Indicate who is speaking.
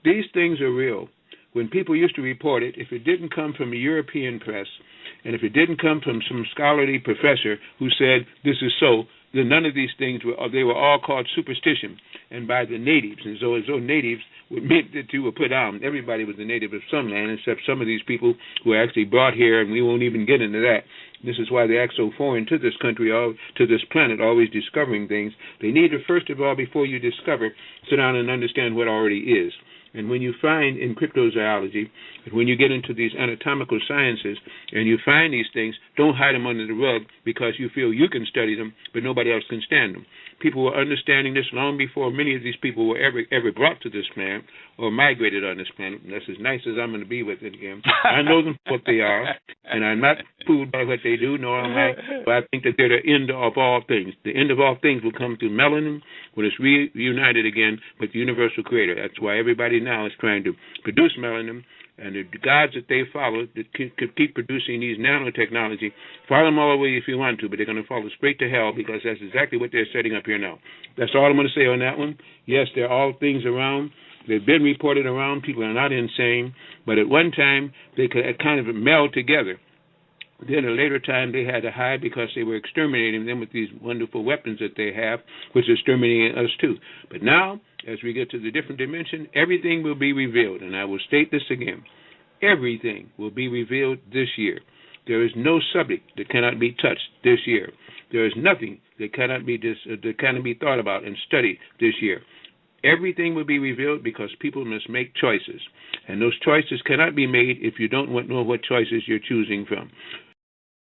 Speaker 1: these things are real. When people used to report it, if it didn't come from a European press, and if it didn't come from some scholarly professor who said this is so, then none of these things they were all called superstition, and by the natives. And so as though natives meant that you were put on. Everybody was a native of some land, except some of these people who were actually brought here, and we won't even get into that. This is why they act so foreign to this country, to this planet, always discovering things. They need to, first of all, before you discover, sit down and understand what already is. And when you find in cryptozoology, when you get into these anatomical sciences, and you find these things, don't hide them under the rug because you feel you can study them, but nobody else can stand them. People were understanding this long before many of these people were ever brought to this planet or migrated on this planet. And that's as nice as I'm going to be with it again. I know them for what they are, and I'm not fooled by what they do, nor am I. But I think that they're the end of all things. The end of all things will come through melanin when it's reunited again with the universal creator. That's why everybody now is trying to produce melanin. And the gods that they follow that could keep producing these nanotechnology, follow them all the way if you want to, but they're going to follow straight to hell because that's exactly what they're setting up here now. That's all I'm going to say on that one. Yes, there are all things around. They've been reported around. People are not insane. But at one time, they could kind of meld together. Then at a later time, they had to hide because they were exterminating them with these wonderful weapons that they have, which is exterminating us too. But now, as we get to the different dimension, everything will be revealed. And I will state this again. Everything will be revealed this year. There is no subject that cannot be touched this year. There is nothing that cannot be thought about and studied this year. Everything will be revealed because people must make choices. And those choices cannot be made if you don't know what choices you're choosing from.